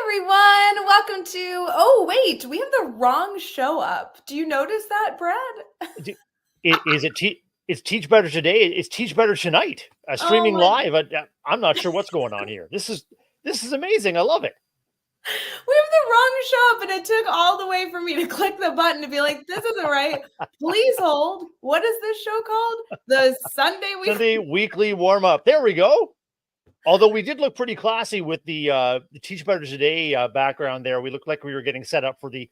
everyone. Welcome to, oh, wait, we have the wrong show up. Do you notice that, Brad? Is it it's Teach Better Today? It's Teach Better Tonight. Oh Streaming my, live. I'm not sure what's going on here. This is amazing. I love it. we have the wrong show up, and it took all the way for me to click the button to be like, this isn't right. Please hold. What is this show called? The Sunday weekly warm up. There we go. Although we did look pretty classy with the Teach Better Today background there. We looked like we were getting set up for the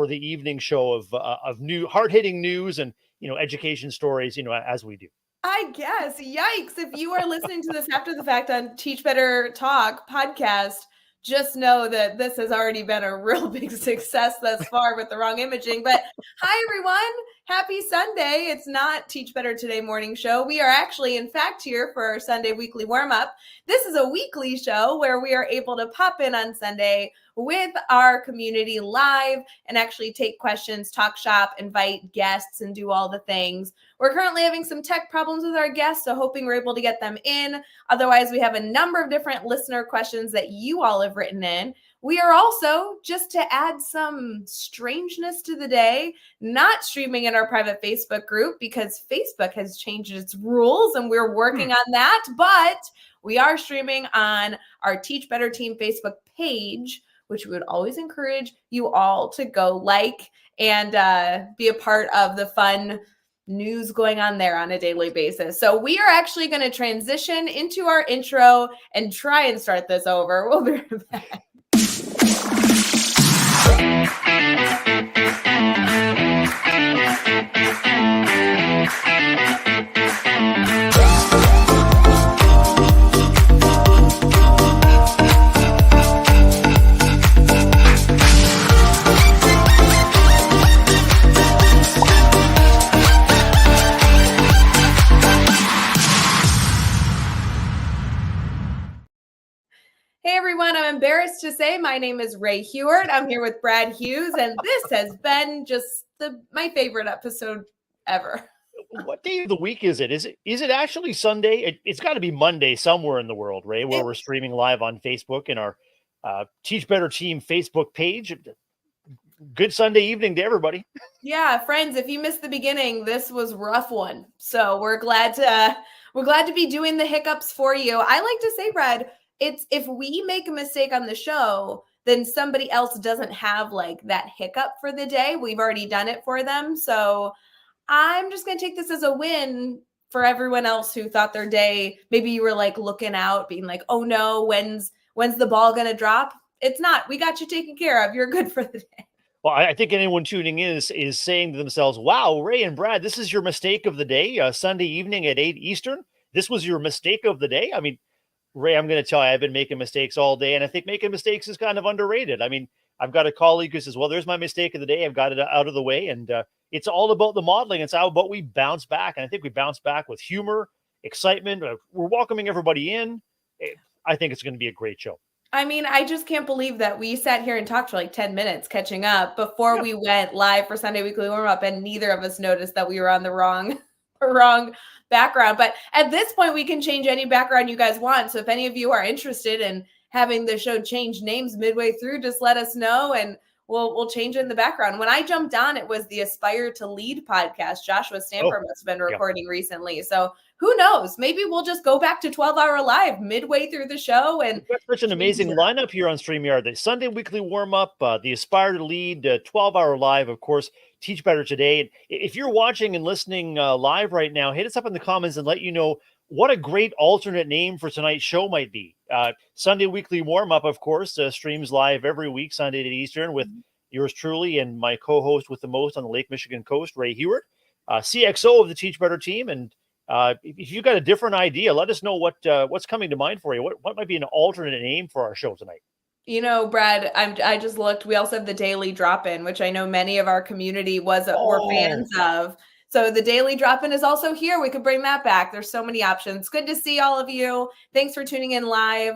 evening show of new hard hitting news and education stories. As we do. I guess. Yikes. If you are listening to this after the fact on Teach Better Talk podcast, just know that this has already been a real big success thus far with the wrong imaging. But hi, everyone. Happy Sunday. It's not Teach Better Today morning show. We are actually, in fact, here for our Sunday weekly warm up. This is a weekly show where we are able to pop in on Sunday with our community live and actually take questions, talk shop, invite guests, and do all the things. We're currently having some tech problems with our guests, so hoping we're able to get them in. Otherwise, we have a number of different listener questions that you all have written in. We are also, just to add some strangeness to the day, not streaming in our private Facebook group because Facebook has changed its rules and we're working on that. But we are streaming on our Teach Better Team Facebook page, which we would always encourage you all to go like and be a part of the fun news going on there on a daily basis. So we are actually going to transition into our intro and try and start this over. We'll be right back. Hey everyone, I'm embarrassed to say my name is Ray Hewart. I'm here with Brad Hughes, and this has been just my favorite episode ever. What day of the week is it? Is it actually Sunday? It's got to be Monday somewhere in the world, Ray, where we're streaming live on Facebook and our Teach Better Team Facebook page. Good Sunday evening to everybody. Yeah, friends, if you missed the beginning, this was a rough one. So we're glad to be doing the hiccups for you. I like to say, Brad, it's if we make a mistake on the show, then somebody else doesn't have like that hiccup for the day. We've already done it for them. So I'm just going to take this as a win for everyone else who thought their day, maybe you were like looking out, being like, oh no, when's the ball going to drop? It's not. We got you taken care of. You're good for the day. Well, I think anyone tuning in is saying to themselves, wow, Ray and Brad, this is your mistake of the day, Sunday evening at 8 Eastern. This was your mistake of the day. I mean, Ray, I'm going to tell you, I've been making mistakes all day, and I think making mistakes is kind of underrated. I mean, I've got a colleague who says, well, there's my mistake of the day. I've got it out of the way, and it's all about the modeling. It's how about we bounce back, and I think we bounce back with humor, excitement. We're welcoming everybody in. I think it's going to be a great show. I mean, I just can't believe that we sat here and talked for like 10 minutes catching up before we went live for Sunday Weekly Warm Up, and neither of us noticed that we were on the wrong background. But at this point, we can change any background you guys want. So if any of you are interested in having the show change names midway through, just let us know and we'll change it in the background. When I jumped on, it was the Aspire to Lead podcast. Joshua Stamper must have been recording recently. So who knows? Maybe we'll just go back to 12-hour live midway through the show. And we've got such an amazing lineup here on StreamYard. The Sunday Weekly Warm Up, the Aspire to Lead, 12-hour live, of course, Teach Better Today. And if you're watching and listening live right now, hit us up in the comments and let you know what a great alternate name for tonight's show might be. Sunday Weekly Warm Up, of course, streams live every week, Sunday at Eastern, with yours truly and my co-host with the most on the Lake Michigan coast, Ray Hewart, CXO of the Teach Better team. And if you've got a different idea, let us know what's coming to mind for you. What might be an alternate name for our show tonight? You know, Brad, I just looked. We also have the Daily Drop-In, which I know many of our community were fans of. So the Daily Drop-In is also here. We could bring that back. There's so many options. Good to see all of you. Thanks for tuning in live.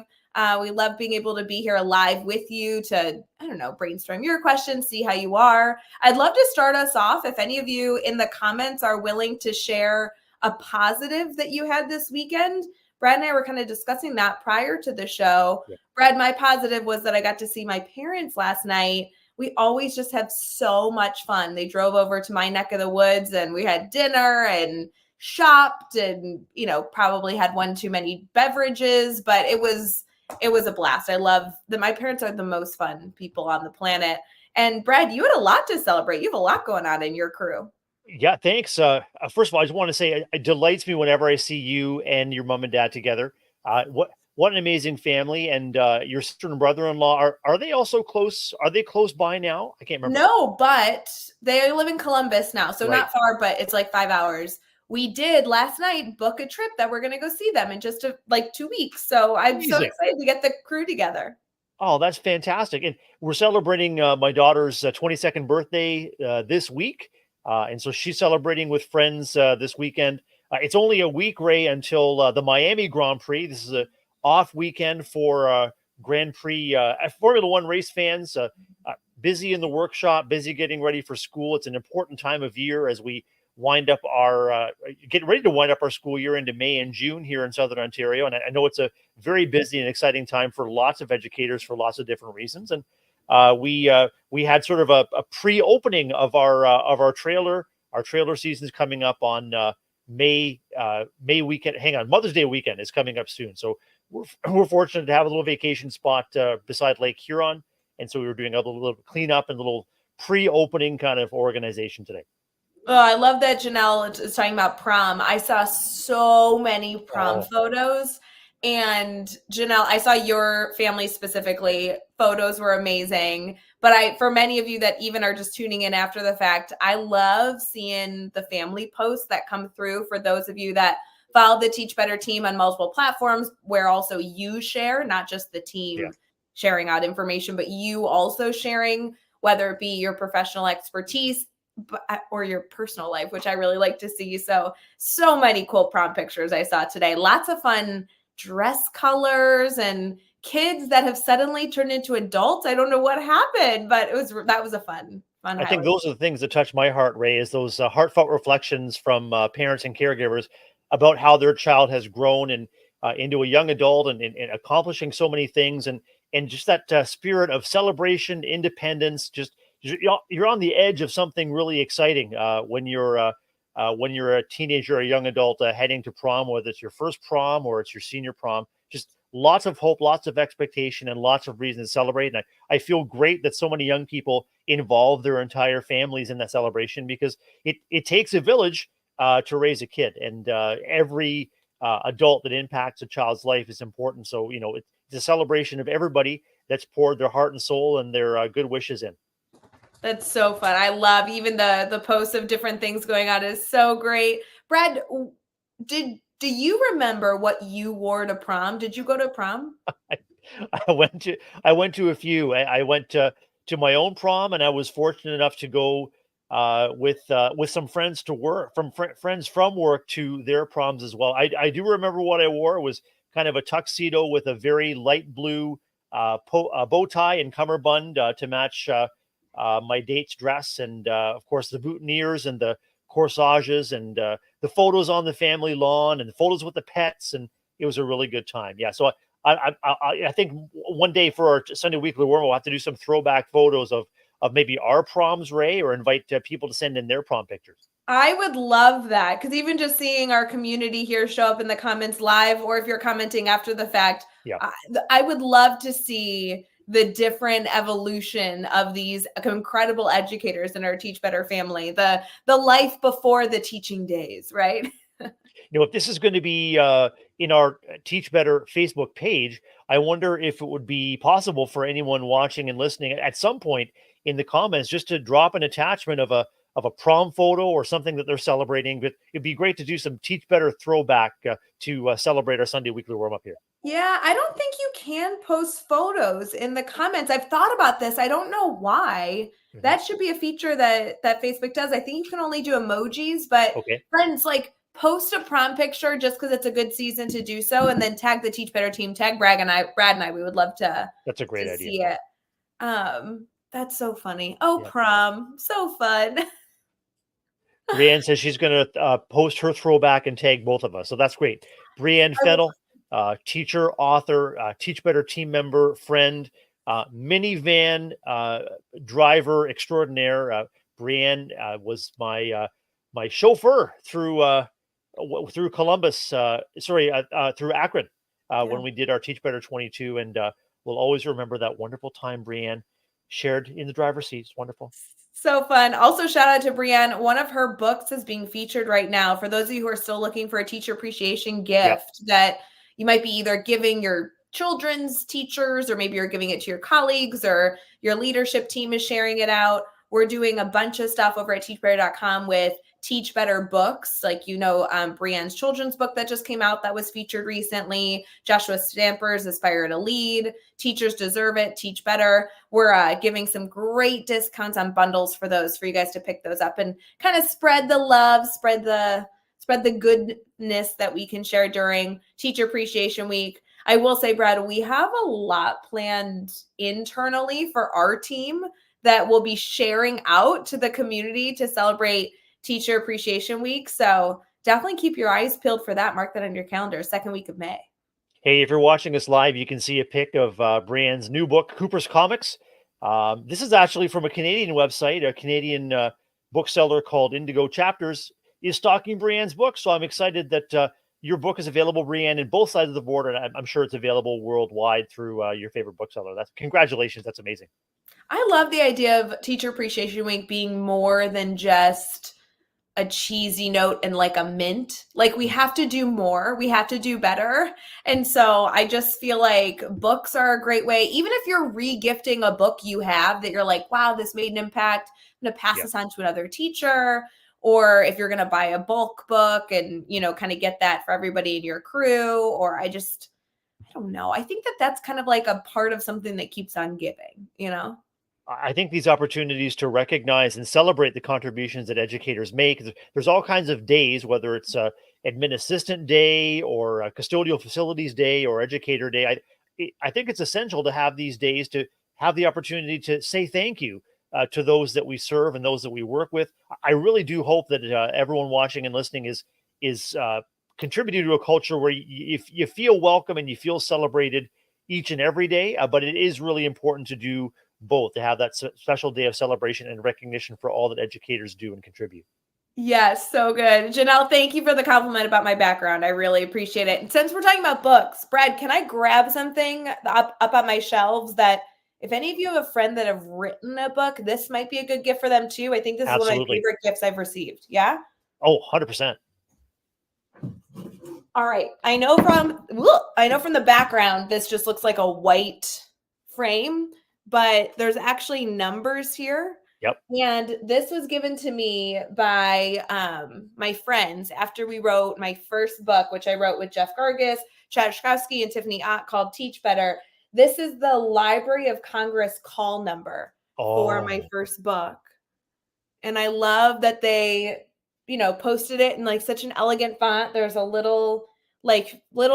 We love being able to be here live with you to, I don't know, brainstorm your questions, see how you are. I'd love to start us off. If any of you in the comments are willing to share a positive that you had this weekend, Brad and I were kind of discussing that prior to the show. Yeah. Brad, my positive was that I got to see my parents last night. We always just have so much fun. They drove over to my neck of the woods and we had dinner and shopped and, you know, probably had one too many beverages, but it was a blast. I love that. My parents are the most fun people on the planet. And Brad, you had a lot to celebrate. You have a lot going on in your crew. Yeah, thanks. First of all, I just want to say it delights me whenever I see you and your mom and dad together. What an amazing family! And your sister and brother-in-law, are they also close? Are they close by now? I can't remember. No, but they live in Columbus now, so Right. not far, but it's like 5 hours. We did last night book a trip that we're going to go see them in just like 2 weeks. So I'm so Amazing. excited to get the crew together. Oh, that's fantastic. And we're celebrating my daughter's 22nd birthday this week. And so she's celebrating with friends this weekend. It's only a week, Ray, until the Miami Grand Prix. This is a off weekend for Grand Prix Formula One race fans. Busy in the workshop, busy getting ready for school. It's an important time of year as we wind up our get ready to wind up our school year into May and June here in Southern Ontario. And I know it's a very busy and exciting time for lots of educators for lots of different reasons. And we had sort of a pre-opening of our trailer. Our trailer season is coming up on May weekend. Hang on, Mother's Day weekend is coming up soon. So we're fortunate to have a little vacation spot beside Lake Huron. And so we were doing a little cleanup and a little pre-opening kind of organization today. Oh, I love that Janelle is talking about prom. I saw so many prom photos. And Janelle, I saw your family specifically. Photos were amazing. But for many of you that even are just tuning in after the fact, I love seeing the family posts that come through for those of you that follow the Teach Better team on multiple platforms where also you share, not just the team sharing out information, but you also sharing, whether it be your professional expertise or your personal life, which I really like to see. So many cool prom pictures I saw today. Lots of fun dress colors and kids that have suddenly turned into adults. I don't know what happened, but that was a fun I think those are the things that touch my heart, Ray, is those heartfelt reflections from parents and caregivers about how their child has grown and into a young adult and accomplishing so many things. And just that spirit of celebration, independence, just you're on the edge of something really exciting when you're a teenager or a young adult heading to prom, whether it's your first prom or it's your senior prom. Just lots of hope, lots of expectation, and lots of reason to celebrate. And I feel great that so many young people involve their entire families in that celebration, because it takes a village to raise a kid, and every adult that impacts a child's life is important. So, it's a celebration of everybody that's poured their heart and soul and their good wishes in. That's so fun. I love even the posts of different things going on is so great. Brad, do you remember what you wore to prom? Did you go to prom? I went to a few. I went to my own prom, and I was fortunate enough to go with some friends to work friends from work to their proms as well. I do remember what I wore. It was kind of a tuxedo with a very light blue bow tie and cummerbund to match my date's dress, and of course the boutonnieres and the corsages and the photos on the family lawn and the photos with the pets, and it was a really good time. Yeah, so I think one day for our Sunday Weekly Warm, we'll have to do some throwback photos of maybe our proms, Ray, or invite people to send in their prom pictures. I would love that, because even just seeing our community here show up in the comments live, or if you're commenting after the fact, I would love to see the different evolution of these incredible educators in our Teach Better family, the life before the teaching days, right? If this is going to be in our Teach Better Facebook page, I wonder if it would be possible for anyone watching and listening at some point in the comments just to drop an attachment of a prom photo or something that they're celebrating. But it'd be great to do some Teach Better throwback to celebrate our Sunday Weekly Warm Up here. Yeah, I don't think you can post photos in the comments. I've thought about this. I don't know why. Mm-hmm. That should be a feature that Facebook does. I think you can only do emojis, but friends, post a prom picture just because it's a good season to do so, and then tag the Teach Better team, tag Brad and I. We would love to. That's a great idea. See it. That's so funny. Oh, yeah. Prom, so fun. Brienne says she's going to post her throwback and tag both of us, so that's great. Brienne Fennell, teacher, author, Teach Better team member, friend, minivan driver extraordinaire. Brianne was my chauffeur through Columbus, through Akron, when we did our Teach Better 22. And we'll always remember that wonderful time Brianne shared in the driver's seat. It's wonderful. So fun. Also, shout out to Brianne. One of her books is being featured right now. For those of you who are still looking for a teacher appreciation gift that you might be either giving your children's teachers, or maybe you're giving it to your colleagues, or your leadership team is sharing it out. We're doing a bunch of stuff over at teachbetter.com with Teach Better books. Like, Brianne's children's book that just came out that was featured recently, Joshua Stamper's Aspire to Lead, Teachers Deserve It, Teach Better. We're giving some great discounts on bundles for those, for you guys to pick those up and kind of spread the love, spread the goodness that we can share during Teacher Appreciation Week. I will say, Brad, we have a lot planned internally for our team that we'll be sharing out to the community to celebrate Teacher Appreciation Week. So definitely keep your eyes peeled for that. Mark that on your calendar, second week of May. Hey, if you're watching us live, you can see a pic of Brianne's new book, Cooper's Comics. This is actually from a Canadian website. A Canadian bookseller called Indigo Chapters is stocking Brianne's book. So I'm excited that your book is available, Brianne, in both sides of the border. And I'm sure it's available worldwide through your favorite bookseller. Congratulations. That's amazing. I love the idea of Teacher Appreciation Week being more than just a cheesy note and like a mint. Like, we have to do more. We have to do better. And so I just feel like books are a great way. Even if you're re-gifting a book you have that you're like, wow, this made an impact, I'm going to pass this on to another teacher. Or if you're going to buy a bulk book and, kind of get that for everybody in your crew. Or I don't know. I think that that's kind of like a part of something that keeps on giving, I think these opportunities to recognize and celebrate the contributions that educators make. There's all kinds of days, whether it's admin assistant day or a custodial facilities day or educator day. I think it's essential to have these days to have the opportunity to say thank you to those that we serve and those that we work with. I really do hope that everyone watching and listening is contributing to a culture where you feel welcome and you feel celebrated each and every day. But it is really important to do both, to have that special day of celebration and recognition for all that educators do and contribute. Yes, so good. Janelle, thank you for the compliment about my background. I really appreciate it. And since we're talking about books, Brad, can I grab something up on my shelves that if any of you have a friend that have written a book, this might be a good gift for them too. I think this is one of my favorite gifts I've received. Yeah? Oh, 100%. All right. I know from the background, this just looks like a white frame, but there's actually numbers here. Yep. And this was given to me by my friends after we wrote my first book, which I wrote with Jeff Gargis, Chad Shkowski, and Tiffany Ott, called Teach Better. This is the Library of Congress call number for my first book. And I love that they, posted it in like such an elegant font. There's a little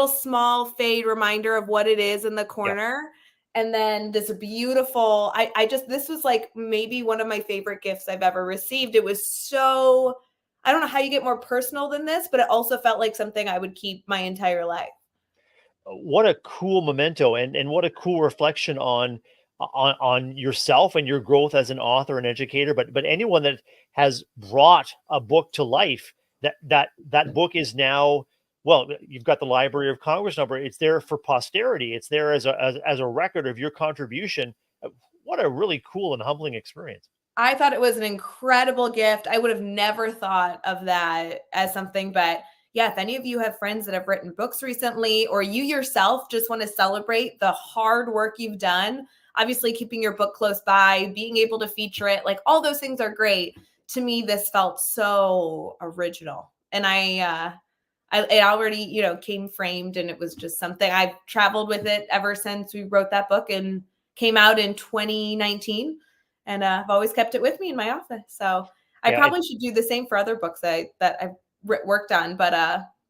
small fade reminder of what it is in the corner. Yep. And then this beautiful, this was like maybe one of my favorite gifts I've ever received. It was so, I don't know how you get more personal than this, but it also felt like something I would keep my entire life. What a cool memento and what a cool reflection on yourself and your growth as an author and educator, but anyone that has brought a book to life, that book is now, well, you've got the Library of Congress number. It's there for posterity. It's there as a record of your contribution. What a really cool and humbling experience. I thought it was an incredible gift. I would have never thought of that as something, but yeah, if any of you have friends that have written books recently, or you yourself just want to celebrate the hard work you've done, obviously keeping your book close by, being able to feature it, like all those things are great. To me, this felt so original. And it already, came framed, and it was just something. I've traveled with it ever since we wrote that book and came out in 2019. And I've always kept it with me in my office. So I probably should do the same for other books that I've worked on. But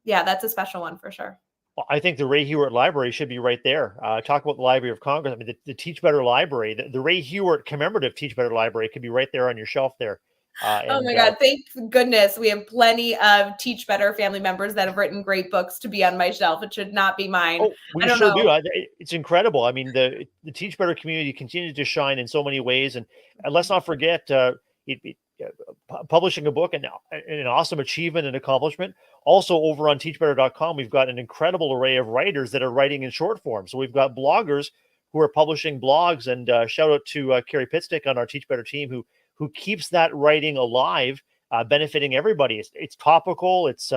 yeah, that's a special one for sure. Well, I think the Ray Hewart Library should be right there. Talk about the Library of Congress. I mean, the Teach Better Library, the Ray Hewart commemorative Teach Better Library could be right there on your shelf there. Oh my God. Thank goodness we have plenty of Teach Better family members that have written great books to be on my shelf. It should not be mine. Oh, we I don't sure know. do. It's incredible. I mean, the Teach Better community continues to shine in so many ways, and let's not forget publishing a book and an awesome achievement and accomplishment. Also, over on teachbetter.com, we've got an incredible array of writers that are writing in short form. So we've got bloggers who are publishing blogs, and shout out to Carrie Pitstick on our Teach Better team who keeps that writing alive, benefiting everybody. It's topical, it's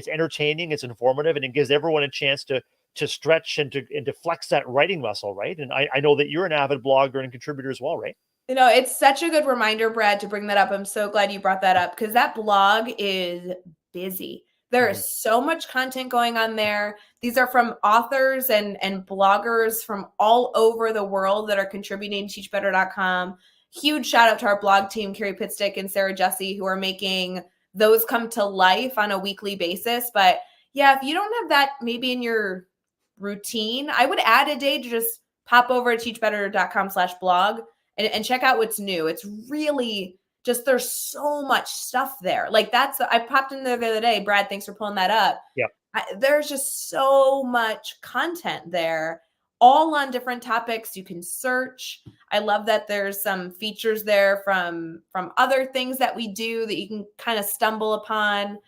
entertaining, it's informative, and it gives everyone a chance to stretch and to flex that writing muscle, right? And I know that you're an avid blogger and contributor as well, right? It's such a good reminder, Brad, to bring that up. I'm so glad you brought that up because that blog is busy. There is so much content going on there. These are from authors and bloggers from all over the world that are contributing to teachbetter.com. Huge shout out to our blog team, Carrie Pitstick and Sarah Jesse, who are making those come to life on a weekly basis. But yeah, if you don't have that maybe in your routine, I would add a day to just pop over to teachbetter.com/blog and check out what's new. It's really just, there's so much stuff there. Like I popped in there the other day. Brad, thanks for pulling that up. Yeah. There's just so much content there, all on different topics. You can search. I love that there's some features there from other things that we do that you can kind of stumble upon.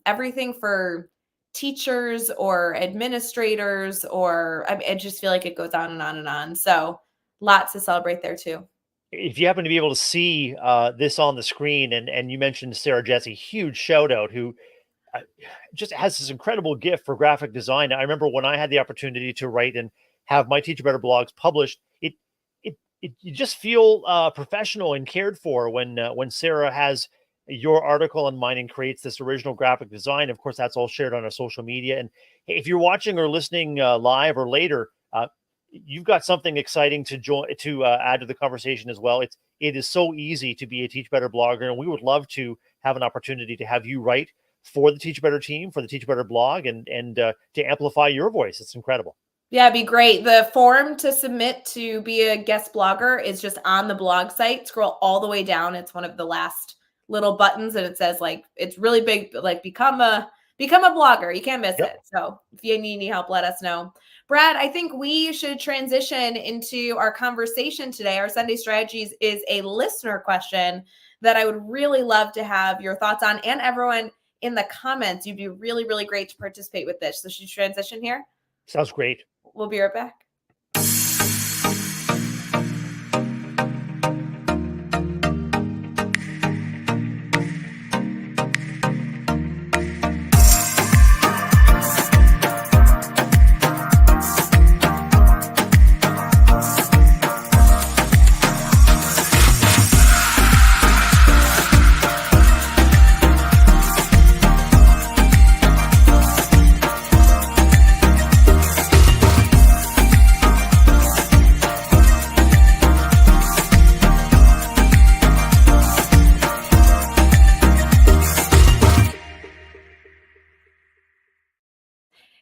Everything for teachers or administrators, or I just feel like it goes on and on and on. So lots to celebrate there too. If you happen to be able to see this on the screen, and you mentioned Sarah Jesse, huge shout out, who just has this incredible gift for graphic design. I remember when I had the opportunity to write and have my Teach Better blogs published, you just feel professional and cared for when Sarah has your article and mine and creates this original graphic design. Of course, that's all shared on our social media. And if you're watching or listening live or later, you've got something exciting to add to the conversation as well. It is so easy to be a Teach Better blogger, and we would love to have an opportunity to have you write for the Teach Better team, for the Teach Better blog, and to amplify your voice. It's incredible. Yeah, it'd be great. The form to submit to be a guest blogger is just on the blog site. Scroll all the way down. It's one of the last little buttons, and it says, like, it's really big, like become a blogger. You can't miss it. So if you need any help, let us know. Brad, I think we should transition into our conversation today. Our Sunday Strategies is a listener question that I would really love to have your thoughts on, and everyone in the comments. You'd be really, really great to participate with this. So should you transition here? Sounds great. We'll be right back.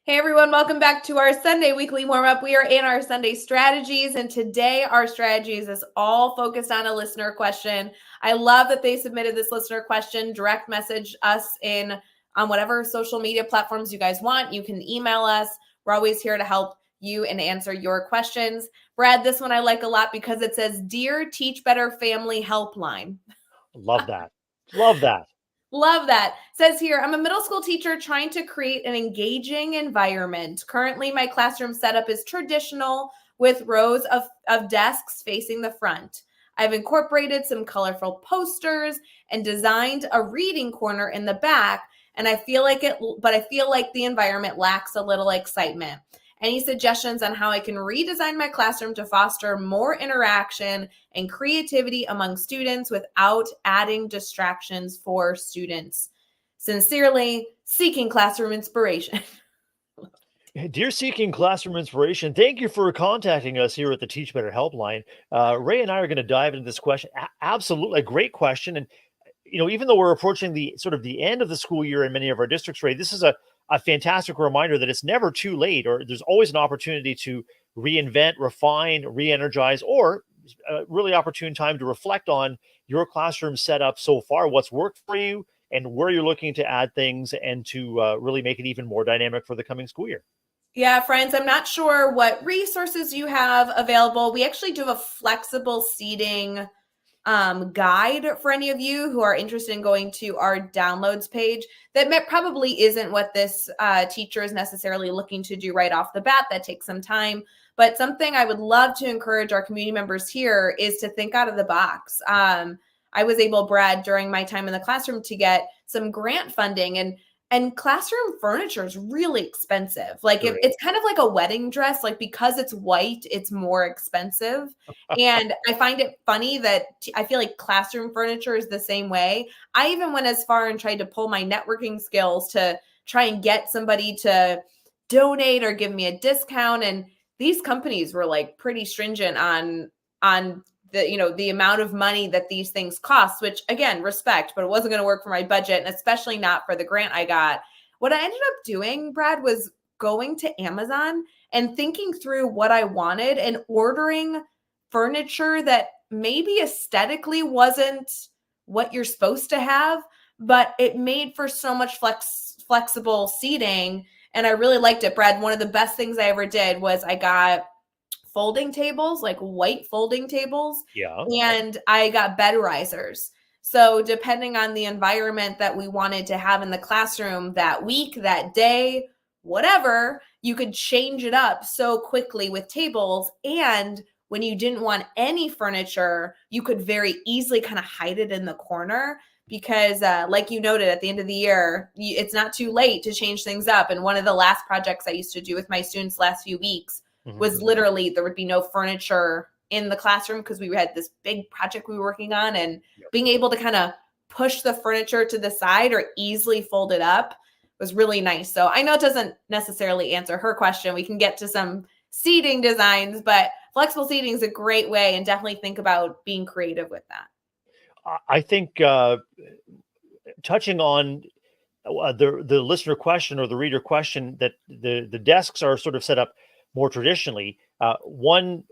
Hey everyone, welcome back to our Sunday weekly warm-up. We are in our Sunday strategies, and today our strategies is all focused on a listener question. I love that they submitted this listener question. Direct message us on whatever social media platforms you guys want. You can email us. We're always here to help you and answer your questions. Brad, this one I like a lot because it says, "Dear Teach Better Family Helpline." Love that. Love that. Love that. Says here, I'm a middle school teacher trying to create an engaging environment. Currently, my classroom setup is traditional with rows of desks facing the front. I've incorporated some colorful posters and designed a reading corner in the back, and I feel like the environment lacks a little excitement. Any suggestions on how I can redesign my classroom to foster more interaction and creativity among students without adding distractions for students? Sincerely, Seeking Classroom Inspiration. Dear Seeking Classroom Inspiration, thank you for contacting us here at the Teach Better Helpline. Ray and I are going to dive into this question. Absolutely, a great question. And even though we're approaching the end of the school year in many of our districts, Ray, this is a fantastic reminder that it's never too late, or there's always an opportunity to reinvent, refine, re-energize, or a really opportune time to reflect on your classroom setup so far, what's worked for you, and where you're looking to add things and to really make it even more dynamic for the coming school year. Yeah, friends, I'm not sure what resources you have available. We actually do a flexible seating guide for any of you who are interested in going to our downloads page. That probably isn't what this teacher is necessarily looking to do right off the bat. That takes some time. But something I would love to encourage our community members here is to think out of the box. I was able, Brad, during my time in the classroom to get some grant funding, and classroom furniture is really expensive. Like it's kind of like a wedding dress, like because it's white, it's more expensive. And I find it funny that I feel like classroom furniture is the same way. I even went as far and tried to pull my networking skills to try and get somebody to donate or give me a discount. And these companies were like pretty stringent on the amount of money that these things cost, which again, respect, but it wasn't going to work for my budget, and especially not for the grant I got. What I ended up doing, Brad, was going to Amazon and thinking through what I wanted and ordering furniture that maybe aesthetically wasn't what you're supposed to have, but it made for so much flexible seating. And I really liked it, Brad. One of the best things I ever did was I got folding tables, like white folding tables. Yeah. And I got bed risers. So depending on the environment that we wanted to have in the classroom that week, that day, whatever, you could change it up so quickly with tables. And when you didn't want any furniture, you could very easily kind of hide it in the corner because like you noted at the end of the year, it's not too late to change things up. And one of the last projects I used to do with my students last few weeks was literally there would be no furniture in the classroom because we had this big project we were working on, and being able to kind of push the furniture to the side or easily fold it up was really nice. So I know it doesn't necessarily answer her question. We can get to some seating designs, but flexible seating is a great way, and definitely think about being creative with that. I think touching on the listener question or the reader question, that the desks are sort of set up more traditionally. One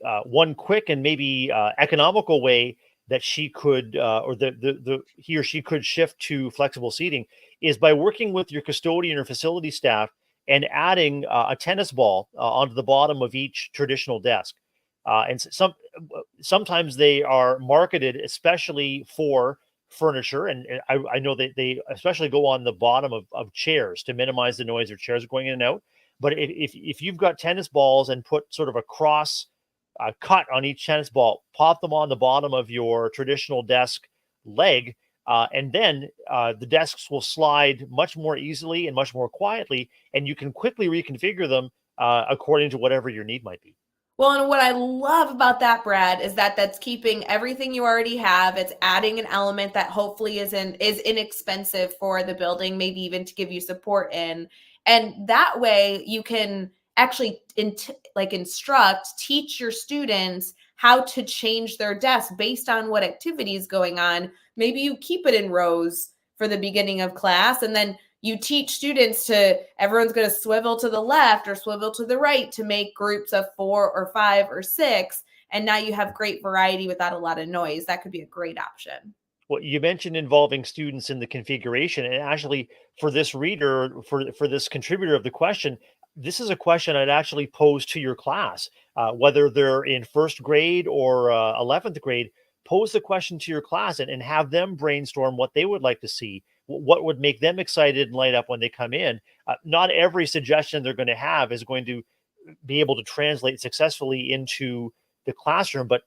quick and maybe economical way that she could or he or she could shift to flexible seating is by working with your custodian or facility staff and adding a tennis ball onto the bottom of each traditional desk. And sometimes they are marketed especially for furniture, and I know that they especially go on the bottom of chairs to minimize the noise of chairs going in and out. But if you've got tennis balls and put sort of a cross cut on each tennis ball, pop them on the bottom of your traditional desk leg, and then the desks will slide much more easily and much more quietly, and you can quickly reconfigure them according to whatever your need might be. Well, and what I love about that, Brad, is that that's keeping everything you already have. It's adding an element that hopefully is inexpensive for the building, maybe even to give you support in. And that way you can actually teach your students how to change their desk based on what activity is going on. Maybe you keep it in rows for the beginning of class, and then you teach students everyone's going to swivel to the left or swivel to the right to make groups of 4 or 5 or 6. And now you have great variety without a lot of noise. That could be a great option. Well, you mentioned involving students in the configuration, and actually for this reader, for this contributor of the question, this is a question I'd actually pose to your class, whether they're in first grade or 11th grade. Pose the question to your class and have them brainstorm what they would like to see, what would make them excited and light up when they come in. Not every suggestion they're going to have is going to be able to translate successfully into the classroom, but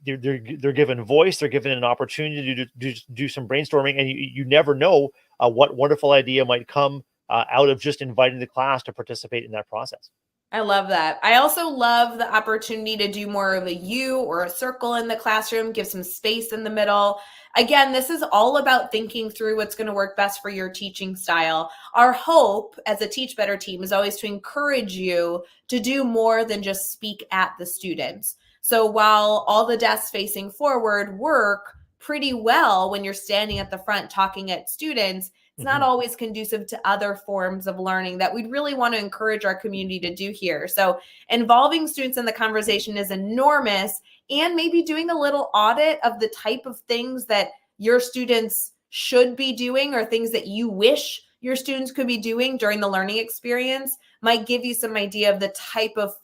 they're given voice, they're given an opportunity to do some brainstorming, and you never know what wonderful idea might come out of just inviting the class to participate in that process. I love that. I also love the opportunity to do more of a U or a circle in the classroom, give some space in the middle. Again, this is all about thinking through what's going to work best for your teaching style. Our hope as a Teach Better team is always to encourage you to do more than just speak at the students. So while all the desks facing forward work pretty well when you're standing at the front talking at students, it's not always conducive to other forms of learning that we'd really want to encourage our community to do here. So involving students in the conversation is enormous, and maybe doing a little audit of the type of things that your students should be doing or things that you wish your students could be doing during the learning experience might give you some idea of the type of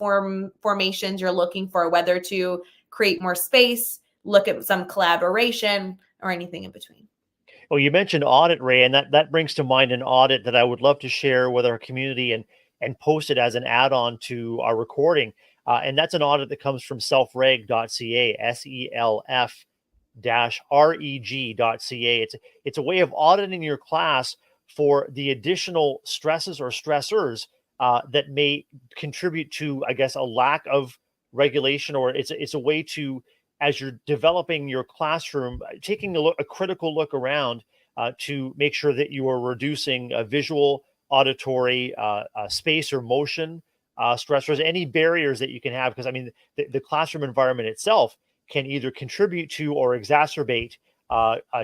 formations you're looking for, whether to create more space, look at some collaboration, or anything in between. Well, you mentioned audit, Ray, and that brings to mind an audit that I would love to share with our community and post it as an add-on to our recording. And that's an audit that comes from selfreg.ca, self-reg.ca. It's a way of auditing your class for the additional stresses or stressors that may contribute to, I guess, a lack of regulation, or it's a way to, as you're developing your classroom, taking a critical look around to make sure that you are reducing visual, auditory, space or motion stressors, any barriers that you can have. Because I mean, the classroom environment itself can either contribute to or exacerbate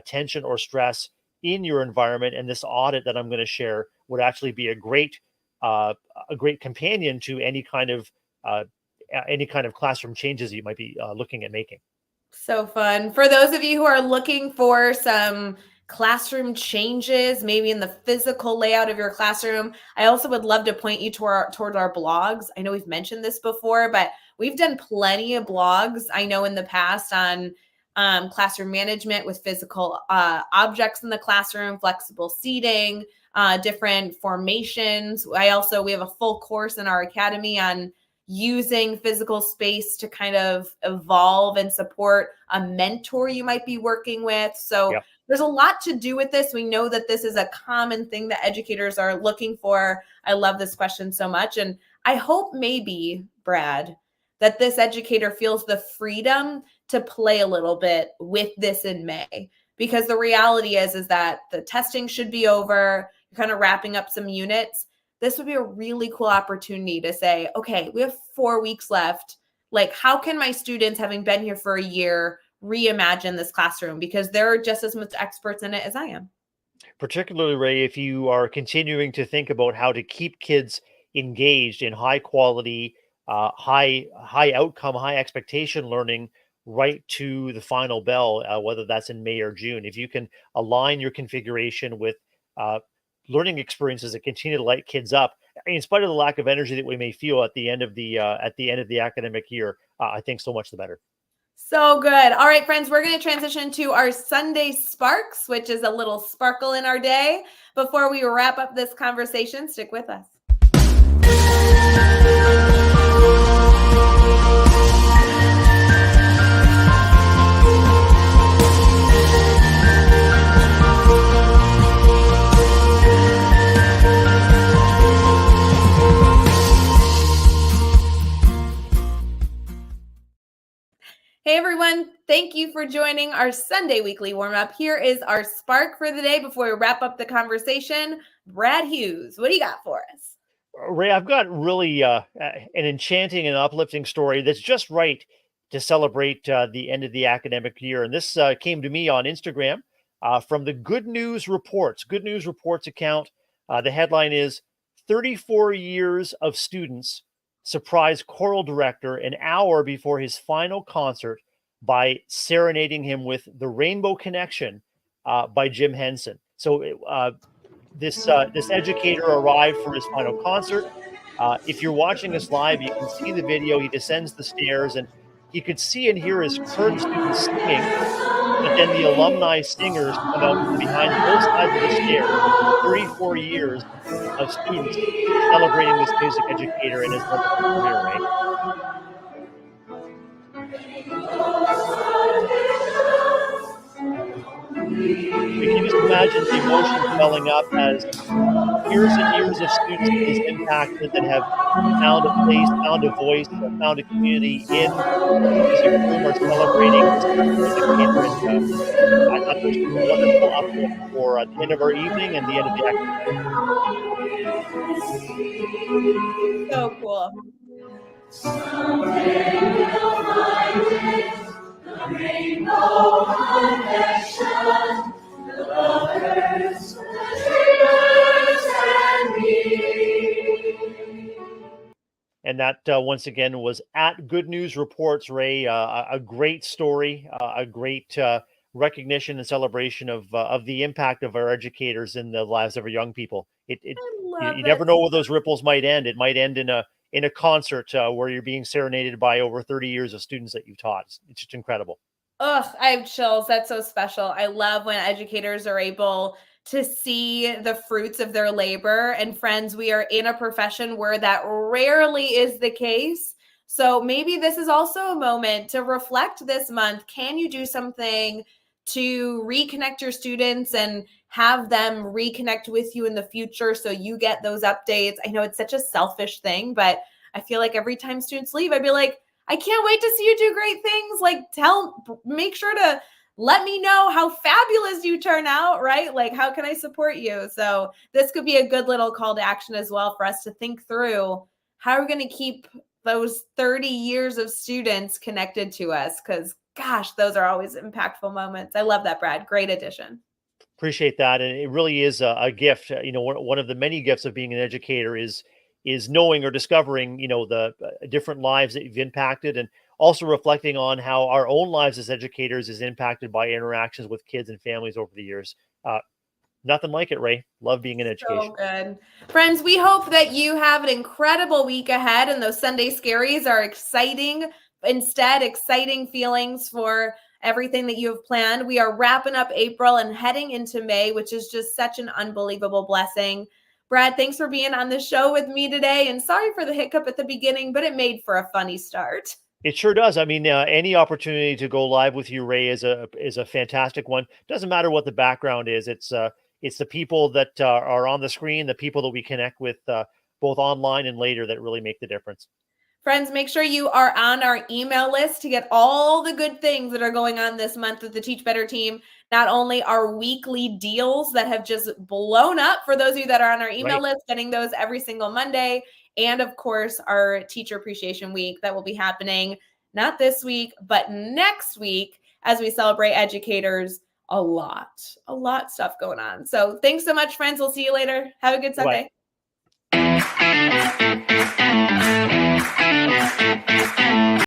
tension or stress in your environment. And this audit that I'm going to share would actually be a great companion to any kind of classroom changes you might be looking at making. So fun. For those of you who are looking for some classroom changes, maybe in the physical layout of your classroom, I also would love to point you toward our blogs. I know we've mentioned this before, but we've done plenty of blogs, I know, in the past on classroom management with physical objects in the classroom, flexible seating, different formations. We have a full course in our academy on using physical space to kind of evolve and support a mentor you might be working with. So yep. There's a lot to do with this. We know that this is a common thing that educators are looking for. I love this question so much. And I hope maybe, Brad, that this educator feels the freedom to play a little bit with this in May, because the reality is that the testing should be over. You're kind of wrapping up some units. This would be a really cool opportunity to say, okay, we have 4 weeks left. Like, how can my students, having been here for a year, reimagine this classroom? Because they're just as much experts in it as I am. Particularly, Ray, if you are continuing to think about how to keep kids engaged in high quality, high outcome, high expectation learning right to the final bell, whether that's in May or June. If you can align your configuration with learning experiences that continue to light kids up, in spite of the lack of energy that we may feel at the end of the academic year, I think so much the better. So good. All right, friends, we're going to transition to our Sunday Sparks, which is a little sparkle in our day. Before we wrap up this conversation, stick with us. Hey everyone, thank you for joining our Sunday weekly warm-up. Here is our spark for the day before we wrap up the conversation. Brad Hughes, what do you got for us? Ray, I've got really an enchanting and uplifting story that's just right to celebrate the end of the academic year. And this came to me on Instagram from the Good News Reports account. The headline is 34 years of students surprise choral director an hour before his final concert by serenading him with The Rainbow Connection by Jim Henson. So this educator arrived for his final concert. If you're watching us live, you can see the video. He descends the stairs, and you could see and hear his current students singing, but then the alumni singers come out from behind both sides of the stairs. 34 years of students celebrating this music educator and his wonderful career, right? We can just imagine the emotion welling up as years and years of students he's impacted that have found a place, found a voice, found a community in the music room are celebrating this educator. I thought this was a wonderful uplift for the end of our evening and the end of the academic. So cool. Someday we'll find it, the rainbow connection, the lovers, the And that once again was at Good News Reports, Ray. A great story, a great recognition and celebration of the impact of our educators in the lives of our young people. I You love never it. know where those ripples might end. It might end in a concert where you're being serenaded by over 30 years of students that you've taught. It's just incredible. Ugh, I have chills. That's so special. I love when educators are able to see the fruits of their labor. And friends, we are in a profession where that rarely is the case. So maybe this is also a moment to reflect this month. Can you do something to reconnect your students and have them reconnect with you in the future so you get those updates? I know it's such a selfish thing, but I feel like every time students leave, I'd be like, I can't wait to see you do great things. Like make sure to let me know how fabulous you turn out, right? Like, how can I support you? So this could be a good little call to action as well for us to think through how we're going to keep those 30 years of students connected to us. Because gosh, those are always impactful moments. I love that, Brad. Great addition. Appreciate that, and it really is a gift. One of the many gifts of being an educator is knowing or discovering, the different lives that you've impacted, and also reflecting on how our own lives as educators is impacted by interactions with kids and families over the years. Nothing like it, Ray. Love being in education. So good. Friends, we hope that you have an incredible week ahead and those Sunday Scaries are exciting. Instead, exciting feelings for everything that you have planned. We are wrapping up April and heading into May, which is just such an unbelievable blessing. Brad, thanks for being on the show with me today. And sorry for the hiccup at the beginning, but it made for a funny start. It sure does. I mean, any opportunity to go live with you, Ray, is a fantastic one. Doesn't matter what the background is. It's the people that are on the screen, the people that we connect with both online and later that really make the difference. Friends, make sure you are on our email list to get all the good things that are going on this month with the Teach Better team. Not only our weekly deals that have just blown up for those of you that are on our email list, getting those every single Monday. And of course, our Teacher Appreciation Week that will be happening not this week, but next week as we celebrate educators. A lot stuff going on. So thanks so much, friends. We'll see you later. Have a good Sunday. Bye.